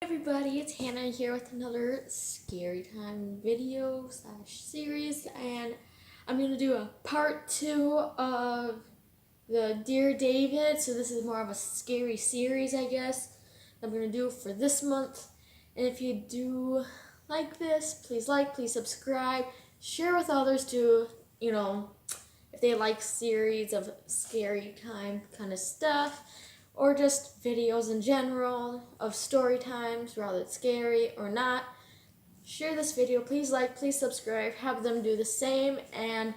Everybody, it's Hannah here with another Scary Time video slash series, and I'm gonna do a part 2 of the Dear David. So this is more of a scary series, I guess. I'm gonna do for this month. And if you do like this, please subscribe, share with others to, if they like series of scary time kind of stuff, or just videos in general of story times, whether it's scary or not. Share this video, please subscribe, have them do the same, and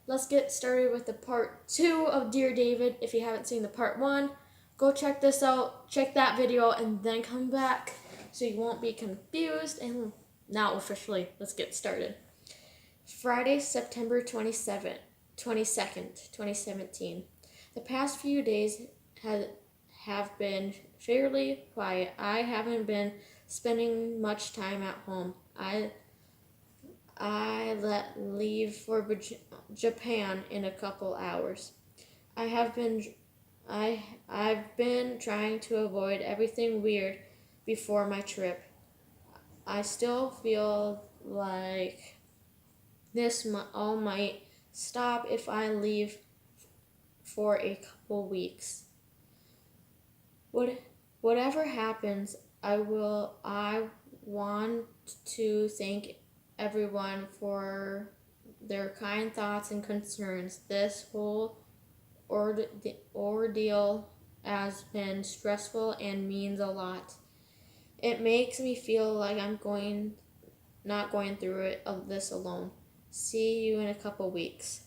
let's get started with the part 2 of Dear David. If you haven't seen the part 1, go check this out, check that video, and then come back so you won't be confused. And now officially, let's get started. Friday, September 22nd, 2017. The past few days have been fairly quiet. I haven't been spending much time at home. I leave for Japan in a couple hours. I have been I've been trying to avoid everything weird before my trip. I still feel like this all might stop if I leave for a couple weeks. Whatever happens, I want to thank everyone for their kind thoughts and concerns. This whole ordeal has been stressful and means a lot. It makes me feel like I'm not going through this alone. See you in a couple weeks.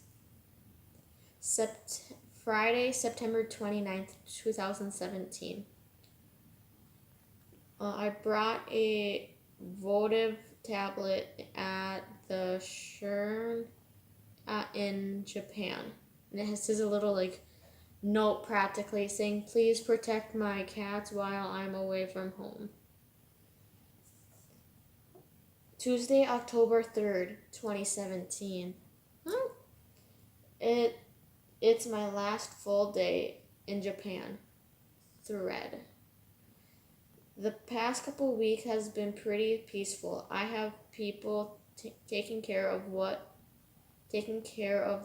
Friday, September 29th, 2017. I brought a votive tablet at the Shern in Japan. And it has a little note practically saying, "Please protect my cats while I'm away from home." Tuesday, October 3rd, 2017. It's my last full day in Japan. Thread. The past couple weeks has been pretty peaceful. I have people taking care of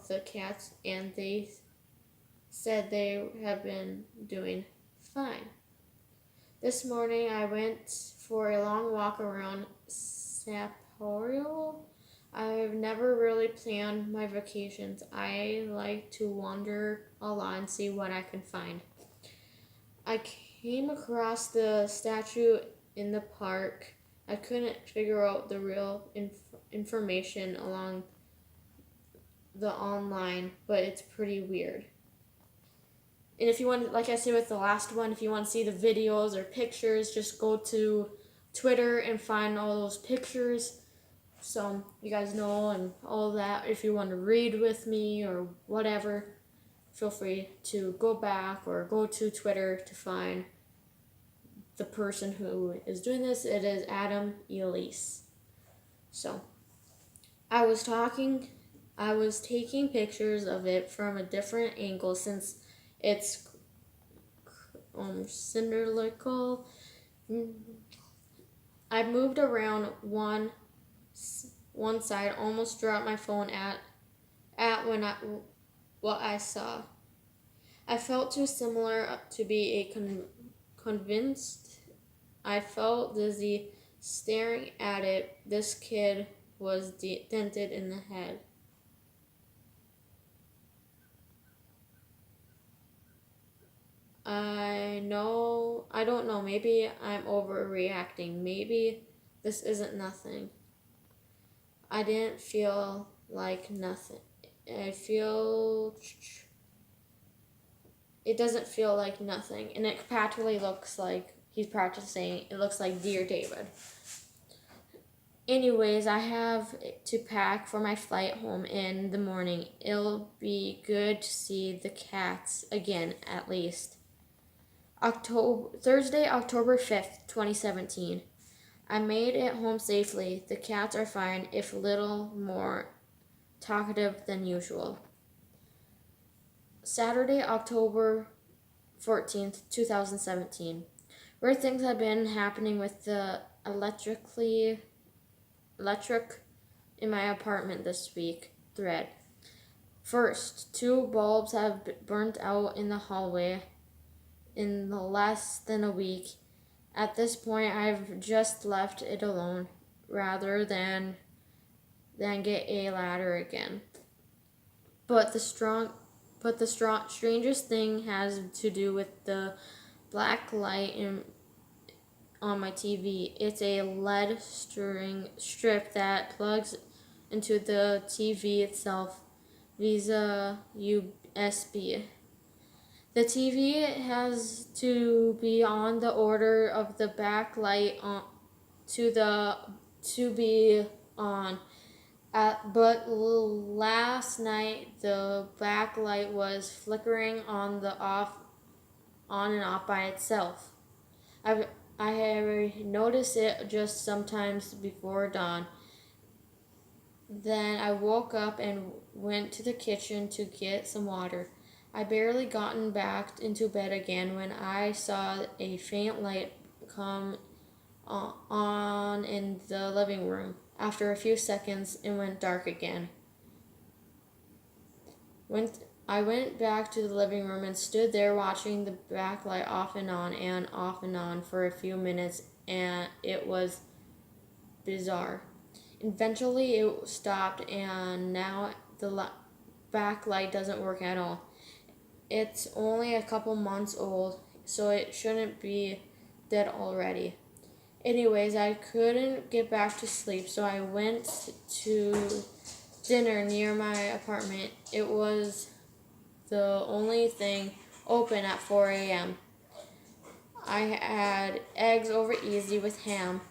the cats, and they said they have been doing fine. This morning I went for a long walk around Sapporo. I've never really planned my vacations. I like to wander a lot and see what I can find. I came across the statue in the park. I couldn't figure out the real information along the online, but it's pretty weird. And if you want, like I said with the last one, if you want to see the videos or pictures, just go to Twitter and find all those pictures. So you guys know and all that. If you want to read with me or whatever, feel free to go back or go to Twitter to find the person who is doing this. It is Adam Elise. So I was taking pictures of it from a different angle since it's cylindrical. I moved around one side, almost dropped my phone at what I saw. I felt too similar to be convinced. I felt dizzy staring at it. This kid was dented in the head. I don't know, maybe I'm overreacting. Maybe this isn't nothing. I didn't feel like nothing. It doesn't feel like nothing. And it practically looks like he's practicing. It looks like Dear David. Anyways, I have to pack for my flight home in the morning. It'll be good to see the cats again, at least. Thursday, October 5th, 2017. I made it home safely. The cats are fine, if a little more talkative than usual. Saturday, October 14th, 2017. Weird things have been happening with the electric in my apartment this week. Thread. First, 2 bulbs have burnt out in the hallway in less than a week. At this point, I've just left it alone rather than get a ladder again. But the strangest thing has to do with the black light on my TV. It's a LED strip that plugs into the TV itself via USB. The TV has to be on the order of the backlight to be on. But last night the backlight was flickering on and off by itself. I have noticed it just sometimes before dawn. Then I woke up and went to the kitchen to get some water. I barely gotten back into bed again when I saw a faint light come on in the living room. After a few seconds, it went dark again. I went back to the living room and stood there watching the backlight off and on for a few minutes, and it was bizarre. Eventually, it stopped, and now the backlight doesn't work at all. It's only a couple months old, so it shouldn't be dead already. Anyways, I couldn't get back to sleep, so I went to dinner near my apartment. It was the only thing open at 4 a.m. I had eggs over easy with ham.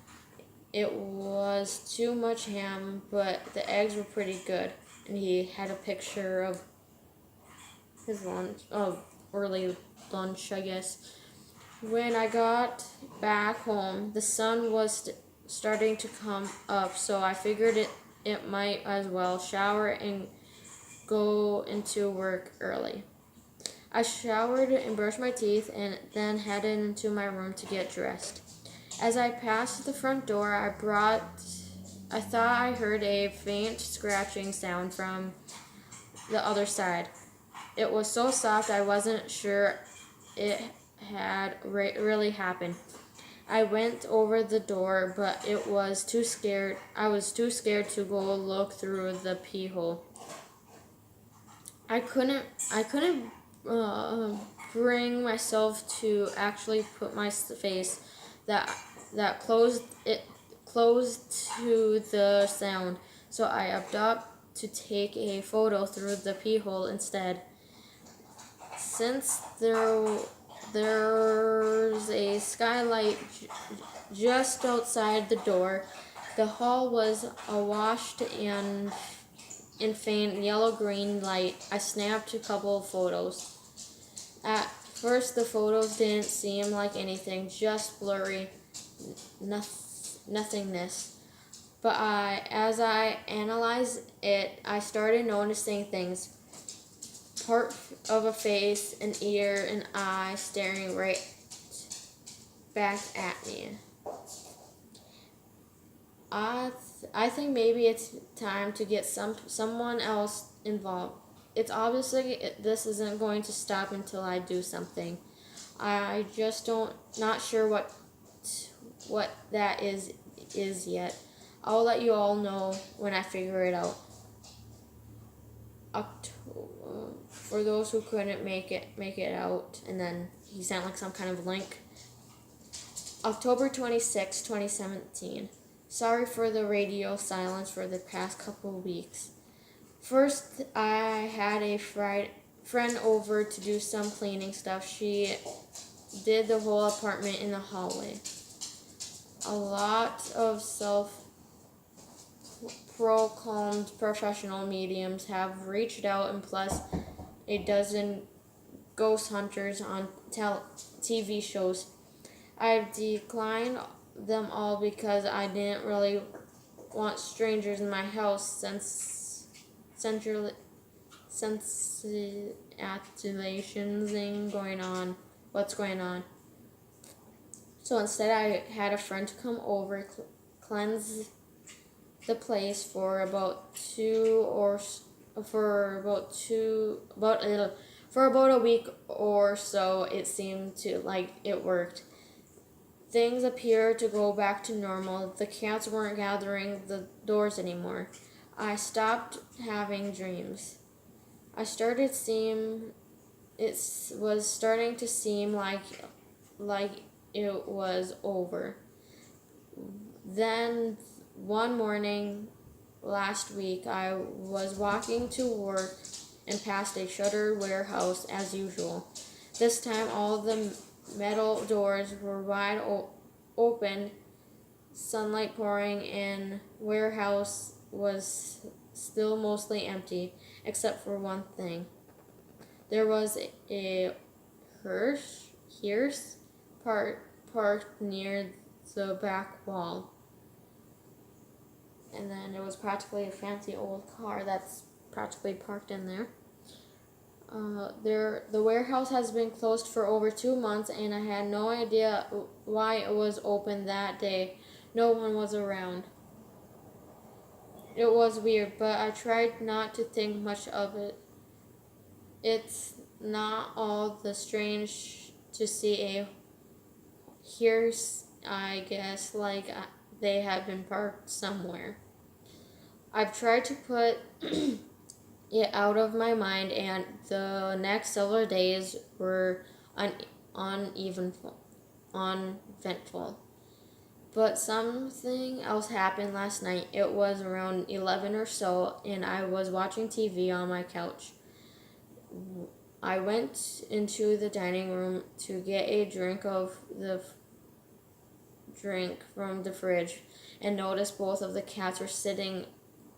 It was too much ham, but the eggs were pretty good. And he had a picture of his early lunch, I guess. When I got back home, the sun was starting to come up, so I figured it might as well shower and go into work early. I showered and brushed my teeth and then headed into my room to get dressed. As I passed the front door, I thought I heard a faint scratching sound from the other side. It was so soft I wasn't sure it had really happened. I went over the door, but I was too scared to go look through the pee hole. I couldn't bring myself to actually put my face that closed to the sound, so I opted to take a photo through the pee hole instead. Since there's a skylight just outside the door, the hall was awash in faint yellow-green light. I snapped a couple of photos. At first, the photos didn't seem like anything, just blurry nothingness. But as I analyzed it, I started noticing things. Part of a face, an ear, an eye staring right back at me. I think maybe it's time to get someone else involved. It's obviously this isn't going to stop until I do something. I just not sure what that is yet. I'll let you all know when I figure it out. For those who couldn't make it out, and then he sent like some kind of link. October 26, 2017. Sorry for the radio silence for the past couple of weeks. First, I had a friend over to do some cleaning stuff. She did the whole apartment in the hallway. A lot of self-proclaimed professional mediums have reached out, and plus a dozen ghost hunters on TV shows. I've declined them all because I didn't really want strangers in my house since activations going on. What's going on? So instead, I had a friend to come over, cleanse the place for about for about a week or so. It seemed to like it worked. Things appeared to go back to normal. The cats weren't gathering the doors anymore. I stopped having dreams. I started seeing it was starting to seem like it was over. Then one morning last week, I was walking to work and passed a shuttered warehouse as usual. This time, all the metal doors were wide open, sunlight pouring in. Warehouse was still mostly empty, except for one thing. There was a hearse parked near the back wall. And then it was practically a fancy old car that's practically parked in there. The warehouse has been closed for over 2 months, and I had no idea why it was open that day. No one was around. It was weird, but I tried not to think much of it. It's not all the strange to see a here's, I guess, like they have been parked somewhere. I've tried to put it out of my mind, and the next several days were uneventful. But something else happened last night. It was around 11 or so, and I was watching TV on my couch. I went into the dining room to get a drink from the fridge and noticed both of the cats were sitting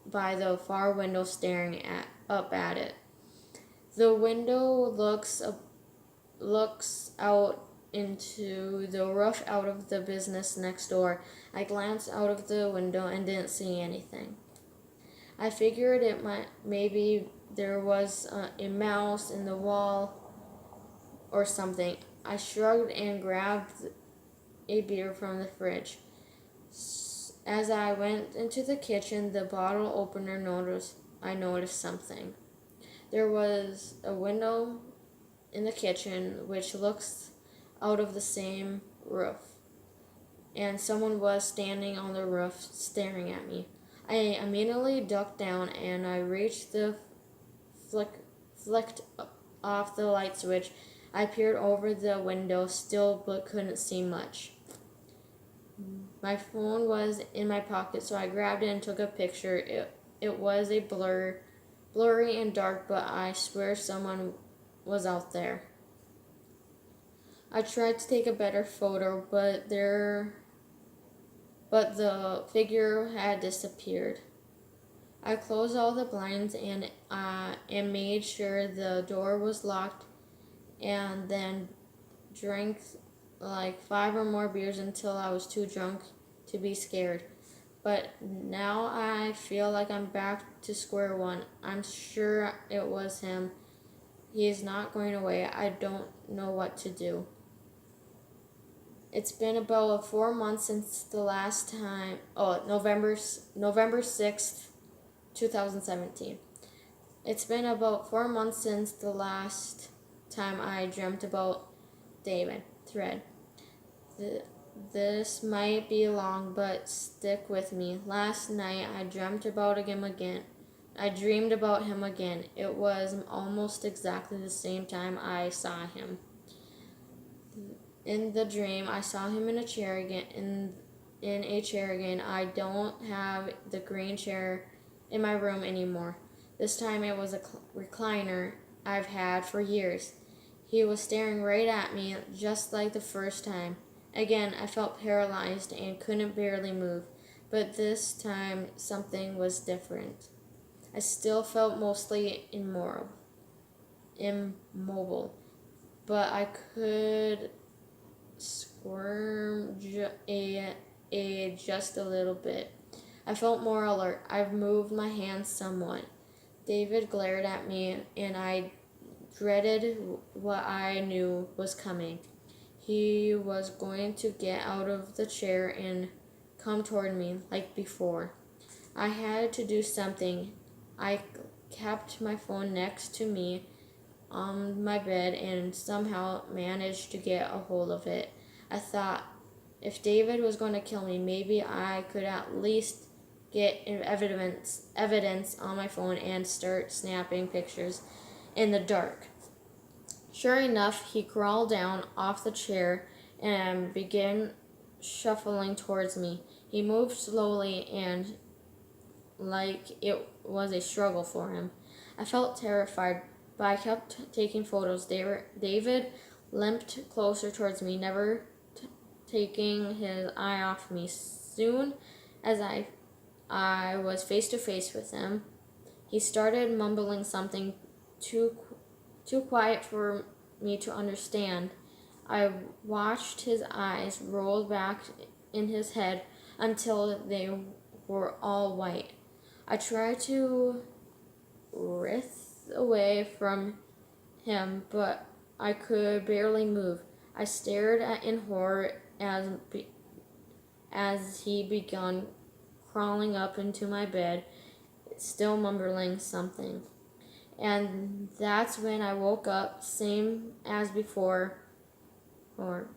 by the far window staring up at it. The window looks out into the roof out of the business next door. I glanced out of the window and didn't see anything. I figured maybe there was a mouse in the wall or something. I shrugged and grabbed a beer from the fridge. As I went into the kitchen, the bottle opener I noticed something. There was a window in the kitchen which looks out of the same roof, and someone was standing on the roof staring at me. I immediately ducked down and I reached the flicked off the light switch. I peered over the window still but couldn't see much. My phone was in my pocket, so I grabbed it and took a picture. It was a blurry and dark, but I swear someone was out there. I tried to take a better photo, but the figure had disappeared. I closed all the blinds and made sure the door was locked, and then drank like 5 or more beers until I was too drunk to be scared. But now I feel like I'm back to square one. I'm sure it was him. He is not going away. I don't know what to do. It's been about 4 months since the last time. November 6th, 2017. It's been about 4 months since the last time I dreamt about David. Thread. This might be long, but stick with me. Last night I dreamed about him again. It was almost exactly the same time I saw him. In the dream, I saw him in a chair again. In a chair again. I don't have the green chair in my room anymore. This time it was a recliner I've had for years. He was staring right at me, just like the first time. Again, I felt paralyzed and couldn't barely move, but this time something was different. I still felt mostly immobile, but I could squirm just a little bit. I felt more alert. I moved my hands somewhat. David glared at me, and I dreaded what I knew was coming. he was going to get out of the chair and come toward me like before. I had to do something. I kept my phone next to me on my bed and somehow managed to get a hold of it. I thought, if David was going to kill me, maybe I could at least get evidence on my phone and start snapping pictures in the dark. Sure enough, he crawled down off the chair and began shuffling towards me. He moved slowly and like it was a struggle for him. I felt terrified, but I kept taking photos. David limped closer towards me, never taking his eye off me. Soon as I was face to face with him, he started mumbling something too quiet for me to understand. I watched his eyes roll back in his head until they were all white. I tried to writhe away from him, but I could barely move. I stared in horror as he began crawling up into my bed, still mumbling something. And that's when I woke up, same as before, or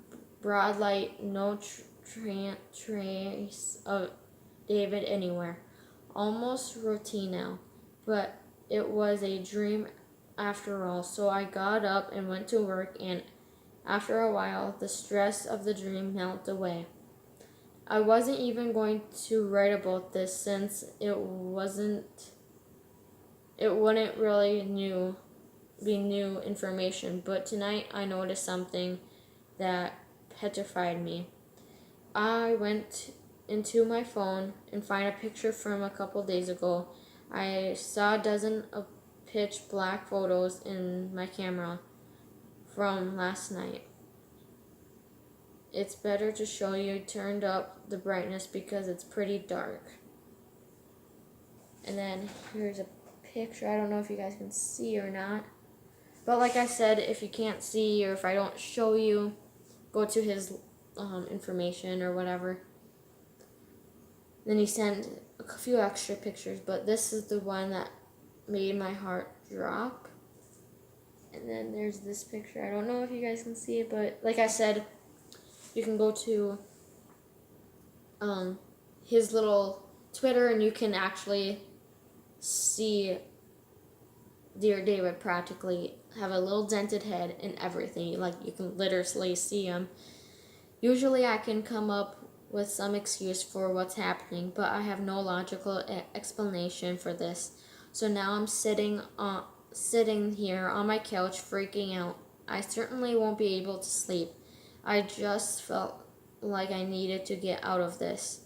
broad light, no trace of David anywhere. Almost routine now, but it was a dream after all. So I got up and went to work, and after a while, the stress of the dream melted away. I wasn't even going to write about this since it wouldn't really be new information, but tonight I noticed something that petrified me. I went into my phone and find a picture from a couple days ago. I saw a dozen of pitch black photos in my camera from last night. It's better to show you turned up the brightness because it's pretty dark. And then here's a picture. I don't know if you guys can see or not. But like I said, if you can't see or if I don't show you, go to his information or whatever. Then he sent a few extra pictures, but this is the one that made my heart drop. And then there's this picture. I don't know if you guys can see it, but like I said, you can go to his little Twitter and you can actually see Dear David practically have a little dented head and everything. Like, you can literally see him. Usually I can come up with some excuse for what's happening, but I have no logical explanation for this. So now I'm sitting here on my couch freaking out. I certainly won't be able to sleep. I just felt like I needed to get out of this.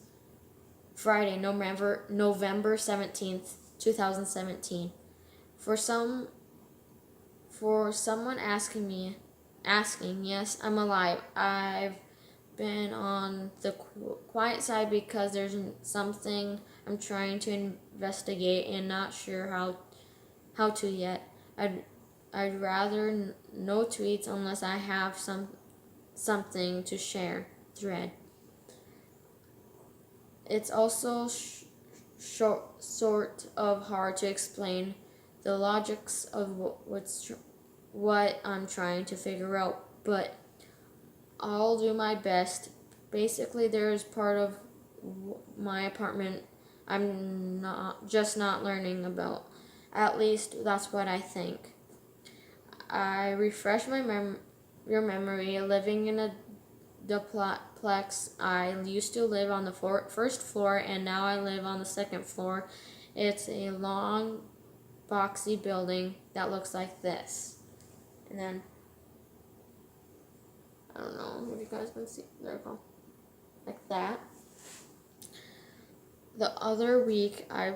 Friday, November 17th, 2017. For someone asking, yes, I'm alive. I've been on the quiet side because there's something I'm trying to investigate and not sure how to yet. I'd rather no tweets unless I have something to share. Thread. It's also sort of hard to explain the logics of what I'm trying to figure out, but I'll do my best. Basically, there's part of my apartment I'm not learning about. At least that's what I think. I refresh your memory. Living in a duplex, I used to live on the first floor, and now I live on the second floor. It's a long, boxy building that looks like this. And then, I don't know what you guys can see. There we go. Like that. The other week, I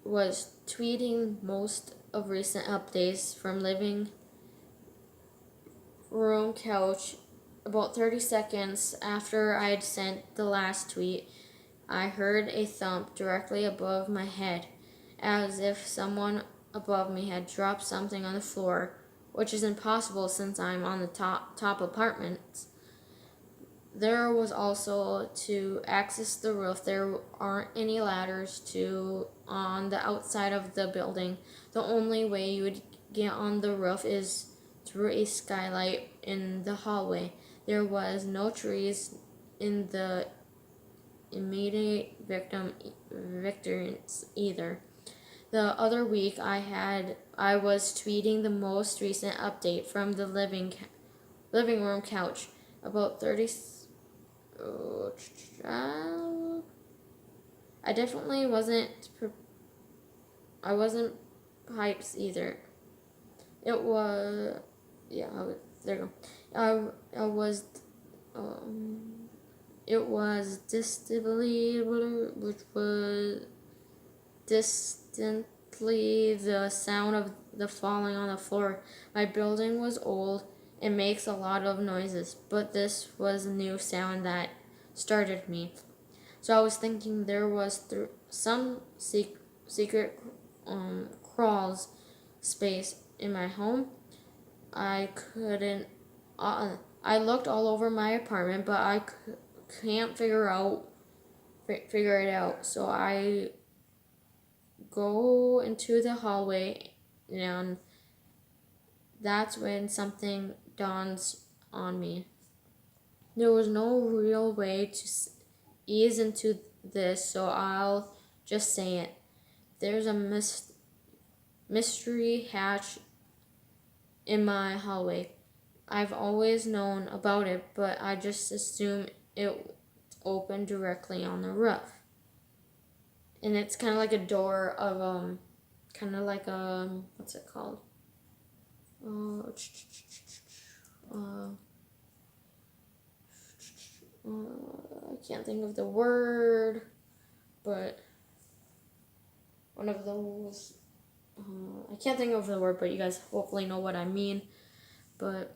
was tweeting most of recent updates from living room couch. About 30 seconds after I'd sent the last tweet, I heard a thump directly above my head, as if someone above me had dropped something on the floor, which is impossible since I'm on the top apartment. there was also to access the roof. There aren't any ladders to on the outside of the building. The only way you would get on the roof is through a skylight in the hallway. There was no trees in the immediate victims either. The other week I was tweeting the most recent update from the living room couch. About 30 I definitely I wasn't pipes either. It was yeah, there you go. I was it was distantly, which was distantly the sound of the falling on the floor. My building was old and makes a lot of noises, but this was a new sound that started me. So I was thinking there was some secret crawls space in my home. I couldn't. I looked all over my apartment, but I can't figure it out. So I go into the hallway, and that's when something dawns on me. There was no real way to ease into this, so I'll just say it. There's a mystery hatch in my hallway. I've always known about it, but I just assumed it opened directly on the roof. And it's kind of like a door of kind of like what's it called? I can't think of the word, but one of those. I can't think of the word, but you guys hopefully know what I mean. But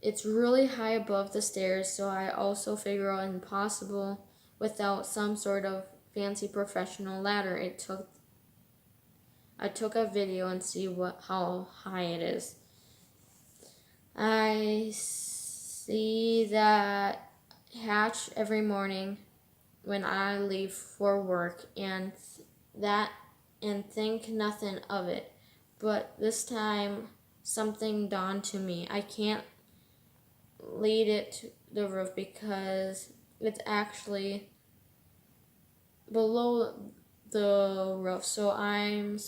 it's really high above the stairs, so I also figure out impossible without some sort of fancy professional ladder. I took a video and see how high it is. I see that hatch every morning when I leave for work and think nothing of it. But this time something dawned to me. I can't lead it to the roof because it's actually below the roof. So I'm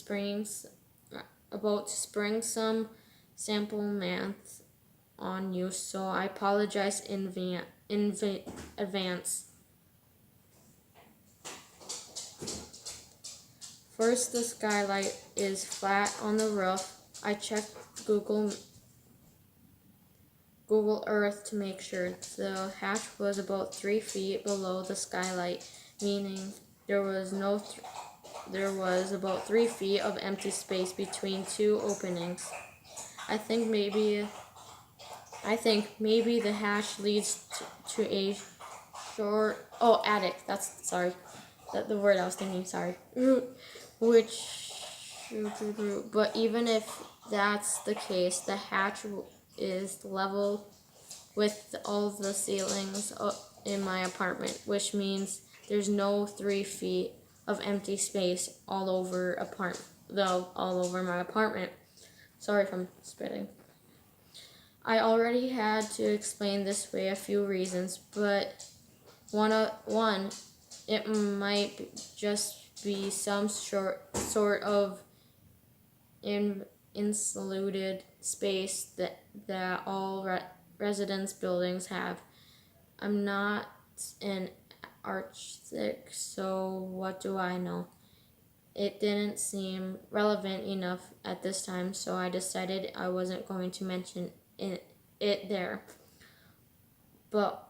about to spring some sample math on you. So I apologize in advance. First, the skylight is flat on the roof. I checked Google Earth to make sure. The hatch was about 3 feet below the skylight, meaning there was about 3 feet of empty space between two openings. I think maybe the hatch leads to a attic. That's the word I was thinking. Sorry. But even if that's the case, the hatch is level with all the ceilings in my apartment, which means there's no 3 feet of empty space all over my apartment. Sorry if I'm spitting. I already had to explain this way a few reasons, but one, it might just be some sort of insulated space that all residence buildings have. I'm not an architect, so what do I know? It didn't seem relevant enough at this time, so I decided I wasn't going to mention it there. But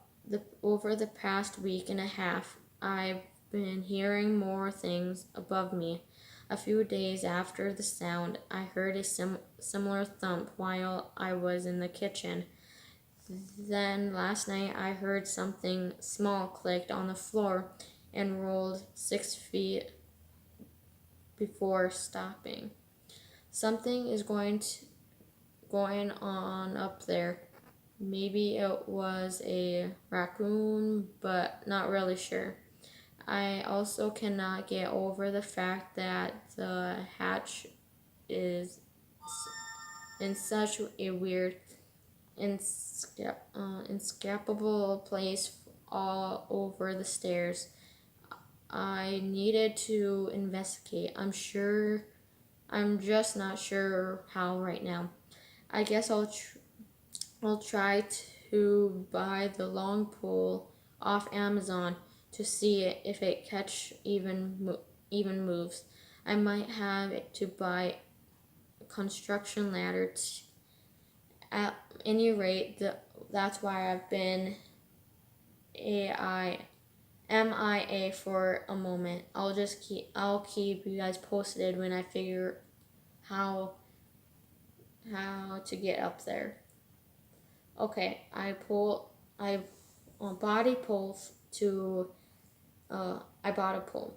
over the past week and a half, I've been hearing more things above me. A few days after the sound, I heard a similar thump while I was in the kitchen. Then last night I heard something small clicked on the floor and rolled 6 feet before stopping. Something is going on up there. maybe it was a raccoon, but not really sure. I also cannot get over the fact that the hatch is in such a weird, inescapable place all over the stairs. I needed to investigate. I'm just not sure how right now. I guess I'll try to buy the long pole off Amazon to see if it even moves. I might have to buy a construction ladder. At any rate, that's why I've been AI MIA for a moment. I'll keep you guys posted when I figure how to get up there. Okay, I body pole to I bought a pole.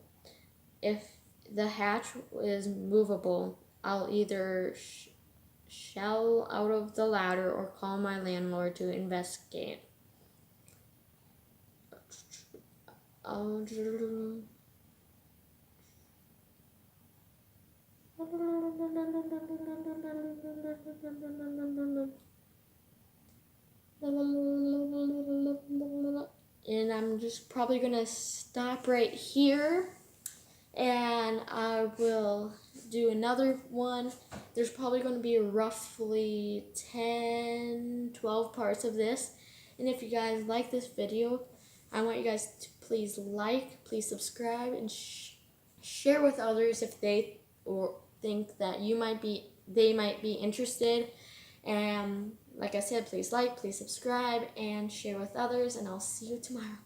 If the hatch is movable, I'll either shell out of the ladder or call my landlord to investigate. And I'm just probably gonna stop right here, and I will do another one. There's probably going to be roughly 10-12 parts of this, and if you guys like this video, I want you guys to please like, please subscribe, and share with others if they or think that they might be interested. And like I said, please like, please subscribe, and share with others, and I'll see you tomorrow.